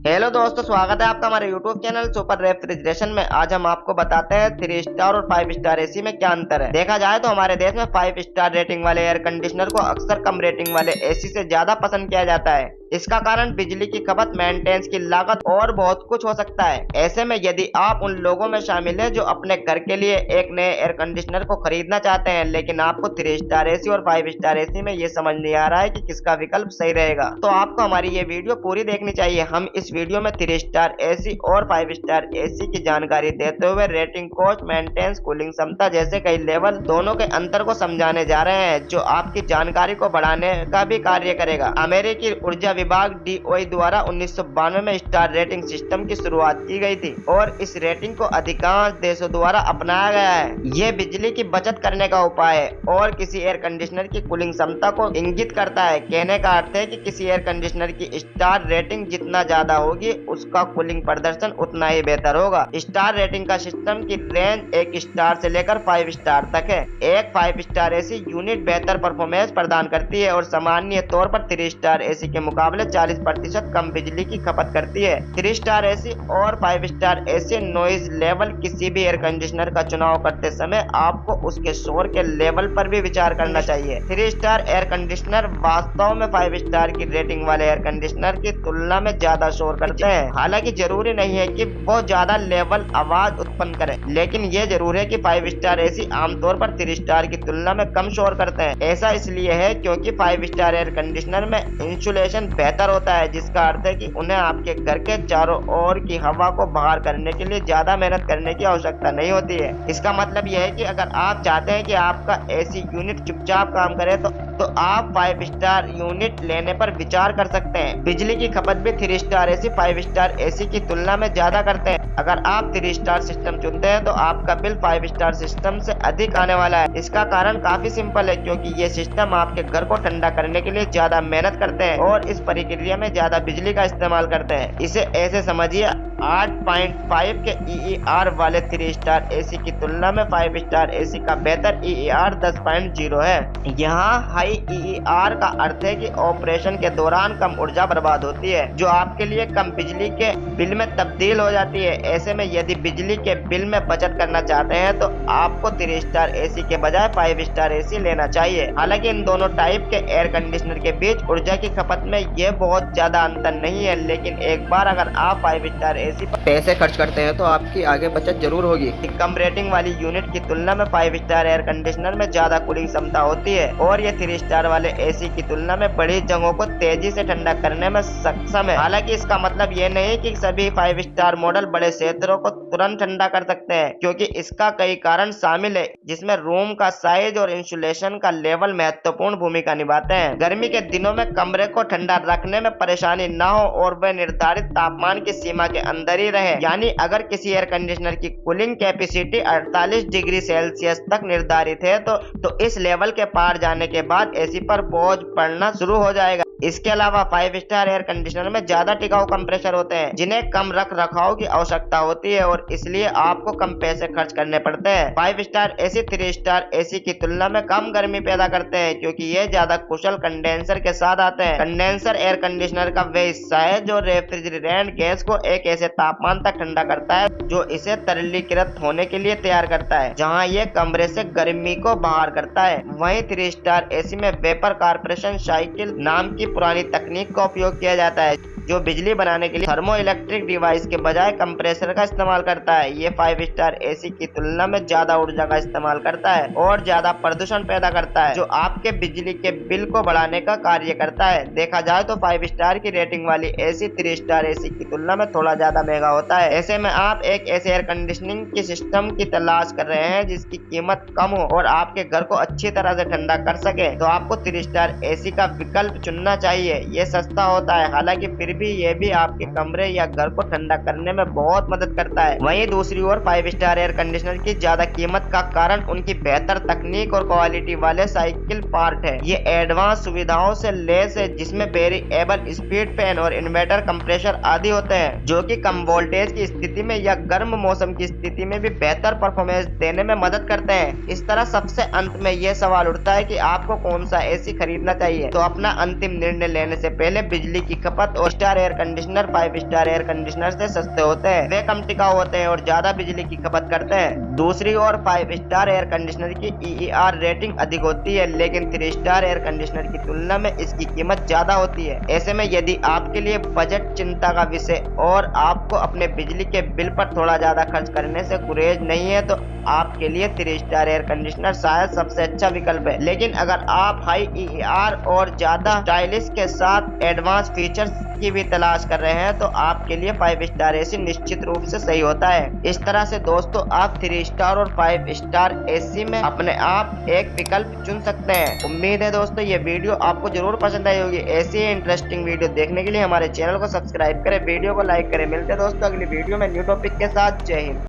Hello दोस्तों, स्वागत है आपका हमारे यूट्यूब चैनल सुपर रेफ्रिजरेशन में। आज हम आपको बताते हैं 3 स्टार और 5 स्टार एसी में क्या अंतर है। देखा जाए तो हमारे देश में 5 स्टार रेटिंग वाले एयर कंडीशनर को अक्सर कम रेटिंग वाले एसी से ज्यादा पसंद किया जाता है। इसका कारण बिजली की खपत, मेंटेनेंस की लागत और बहुत कुछ हो सकता है। ऐसे में यदि आप उन लोगों में शामिल हैं जो अपने घर के लिए एक नए एयर कंडीशनर को खरीदना चाहते हैं, लेकिन आपको 3 स्टार एसी और 5 स्टार एसी में ये समझ नहीं आ रहा है कि किसका विकल्प सही रहेगा, तो आपको हमारी ये वीडियो पूरी देखनी चाहिए। हम इस वीडियो में 3 स्टार एसी और 5 स्टार एसी की जानकारी देते हुए रेटिंग, कॉस्ट, मेंटेनेंस, कूलिंग क्षमता जैसे कई लेवल दोनों के अंतर को समझाने जा रहे हैं, जो आपकी जानकारी को बढ़ाने का भी कार्य करेगा। अमेरिकी ऊर्जा विभाग DOE द्वारा 1992 में स्टार रेटिंग सिस्टम की शुरुआत की गई थी और इस रेटिंग को अधिकांश देशों द्वारा अपनाया गया है। ये बिजली की बचत करने का उपाय है और किसी एयर कंडीशनर की कूलिंग क्षमता को इंगित करता है। कहने का अर्थ है कि किसी एयर कंडीशनर की स्टार रेटिंग जितना ज्यादा होगी, उसका कूलिंग प्रदर्शन उतना ही बेहतर होगा। स्टार रेटिंग का सिस्टम की रेंज 1 स्टार से लेकर 5 स्टार तक है। एक 5 स्टार एसी यूनिट बेहतर परफॉर्मेंस प्रदान करती है और सामान्य तौर पर 3 स्टार एसी के मुकाबले 40% कम बिजली की खपत करती है। 3 स्टार एसी और 5 स्टार एसी नॉइज लेवल, किसी भी एयर कंडीशनर का चुनाव करते समय आपको उसके शोर के लेवल पर भी विचार करना चाहिए। 3 स्टार एयर कंडीशनर वास्तव में 5 स्टार की रेटिंग वाले एयर कंडीशनर की तुलना में ज्यादा शोर करते हैं। हालांकि जरूरी नहीं है कि बहुत ज्यादा लेवल आवाज उत्पन्न करें, लेकिन ये जरूर है कि 5 स्टार एसी आमतौर पर 3 स्टार की तुलना में कम शोर करते हैं। ऐसा इसलिए है क्योंकि 5 स्टार एयर कंडीशनर में इंसुलेशन बेहतर होता है, जिसका अर्थ है कि उन्हें आपके घर के चारों ओर की हवा को बाहर करने के लिए ज्यादा मेहनत करने की आवश्यकता नहीं होती है। इसका मतलब यह है कि अगर आप चाहते हैं कि आपका एसी यूनिट चुपचाप काम करे तो आप 5 स्टार यूनिट लेने पर विचार कर सकते हैं। बिजली की खपत भी 3 स्टार एसी 5 स्टार एसी की तुलना में ज्यादा करते हैं। अगर आप 3 स्टार सिस्टम चुनते हैं तो आपका बिल 5 स्टार सिस्टम से अधिक आने वाला है। इसका कारण काफी सिंपल है, क्योंकि ये सिस्टम आपके घर को ठंडा करने के लिए ज्यादा मेहनत करते हैं और इस प्रक्रिया में ज्यादा बिजली का इस्तेमाल करते हैं। इसे ऐसे समझिए, 8.5 के EER वाले 3 स्टार एसी की तुलना में 5 स्टार एसी का बेहतर EER 10.0 है। यहाँ हाई EER का अर्थ है कि ऑपरेशन के दौरान कम ऊर्जा बर्बाद होती है, जो आपके लिए कम बिजली के बिल में तब्दील हो जाती है। ऐसे में यदि बिजली के बिल में बचत करना चाहते हैं तो आपको 3 स्टार एसी के बजाय 5 स्टार एसी लेना चाहिए। हालांकि इन दोनों टाइप के एयर कंडीशनर के बीच ऊर्जा की खपत में ये बहुत ज्यादा अंतर नहीं है, लेकिन एक बार अगर आप 5 स्टार एसी पर पैसे खर्च करते हैं तो आपकी आगे बचत जरूर होगी। कम रेटिंग वाली यूनिट की तुलना में 5 स्टार एयर कंडीशनर में ज्यादा कूलिंग क्षमता होती है और ये 3 स्टार वाले एसी की तुलना में बड़ी जगहों को तेजी से ठंडा करने में सक्षम है। हालांकि इसका मतलब ये नहीं कि सभी 5 स्टार मॉडल बड़े क्षेत्रों को तुरंत ठंडा कर सकते हैं, क्योंकि इसका कई कारण शामिल है, जिसमें रूम का साइज और इंसुलेशन का लेवल महत्वपूर्ण भूमिका निभाते हैं। गर्मी के दिनों में कमरे को ठंडा रखने में परेशानी न हो और वह निर्धारित तापमान की सीमा के अंदर ही रहे, यानी अगर किसी एयर कंडीशनर की कूलिंग कैपेसिटी 48 डिग्री सेल्सियस तक निर्धारित है तो इस लेवल के पार जाने के बाद एसी पर बोझ पड़ना शुरू हो जाएगा। इसके अलावा 5 स्टार एयर कंडीशनर में ज्यादा टिकाऊ कंप्रेसर होते हैं, जिन्हें कम रख रखाव की आवश्यकता होती है और इसलिए आपको कम पैसे खर्च करने पड़ते हैं। 5 स्टार एसी 3 स्टार एसी की तुलना में कम गर्मी पैदा करते हैं, क्योंकि ये ज्यादा कुशल कंडेंसर के साथ आते हैं। कंडेंसर एयर कंडीशनर का वह हिस्सा है जो रेफ्रिजरेंट गैस को एक ऐसे तापमान तक ठंडा करता है जो इसे तरलीकृत होने के लिए तैयार करता है, जहां ये कमरे से गर्मी को बाहर करता है। वहीं 3 स्टार एसी में वेपर कॉर्पोरेशन साइकिल नाम की पुरानी तकनीक का उपयोग किया जाता है, जो बिजली बनाने के लिए थर्मो इलेक्ट्रिक डिवाइस के बजाय कंप्रेसर का इस्तेमाल करता है। ये 5 स्टार एसी की तुलना में ज्यादा ऊर्जा का इस्तेमाल करता है और ज्यादा प्रदूषण पैदा करता है, जो आपके बिजली के बिल को बढ़ाने का कार्य करता है। देखा जाए तो 5 स्टार की रेटिंग वाली एसी 3 स्टार एसी की तुलना में थोड़ा ज्यादा महंगा होता है। ऐसे में आप एक ऐसे एयर कंडीशनिंग की सिस्टम की तलाश कर रहे हैं जिसकी कीमत कम हो और आपके घर को अच्छी तरह से ठंडा कर सके, तो आपको 3 स्टार एसी का विकल्प चुनना चाहिए। ये सस्ता होता है, हालांकि फिर भी ये भी आपके कमरे या घर को ठंडा करने में बहुत मदद करता है। वहीं दूसरी ओर 5 स्टार एयर कंडीशनर की ज्यादा कीमत का कारण उनकी बेहतर तकनीक और क्वालिटी वाले साइकिल पार्ट है। ये एडवांस सुविधाओं से लैस है, जिसमें वेरिएबल स्पीड फैन और इन्वर्टर कंप्रेसर आदि होते हैं, जो कि कम वोल्टेज की स्थिति में या गर्म मौसम की स्थिति में भी बेहतर परफॉर्मेंस देने में मदद करते हैं। इस तरह सबसे अंत में यह सवाल उठता है कि आपको कौन सा एसी खरीदना चाहिए। तो अपना अंतिम निर्णय लेने से पहले बिजली की खपत और star air conditioner 5 star air conditioner से सस्ते होते हैं, वे कम टिकाऊ होते हैं और ज्यादा बिजली की खपत करते हैं। दूसरी ओर 5 स्टार एयर कंडीशनर की EER रेटिंग अधिक होती है, लेकिन 3 स्टार एयर कंडीशनर की तुलना में इसकी कीमत ज्यादा होती है। ऐसे में यदि आपके लिए बजट चिंता का विषय और आपको अपने बिजली के बिल पर थोड़ा ज्यादा खर्च करने से गुरेज नहीं है तो आपके लिए 3 स्टार एयर कंडीशनर शायद सबसे अच्छा विकल्प है। लेकिन अगर आप हाई EER और ज्यादा स्टाइलिश के साथ एडवांस फीचर्स की भी तलाश कर रहे हैं तो आपके लिए 5 स्टार एसी निश्चित रूप से सही होता है। इस तरह से दोस्तों आप 3 स्टार और 5 स्टार एसी में अपने आप एक विकल्प चुन सकते हैं। उम्मीद है दोस्तों ये वीडियो आपको जरूर पसंद आई होगी। ऐसी ही इंटरेस्टिंग वीडियो देखने के लिए हमारे चैनल को सब्सक्राइब करें, वीडियो को लाइक करें। मिलते हैं दोस्तों अगली वीडियो में न्यू टॉपिक के साथ। जय हिंद।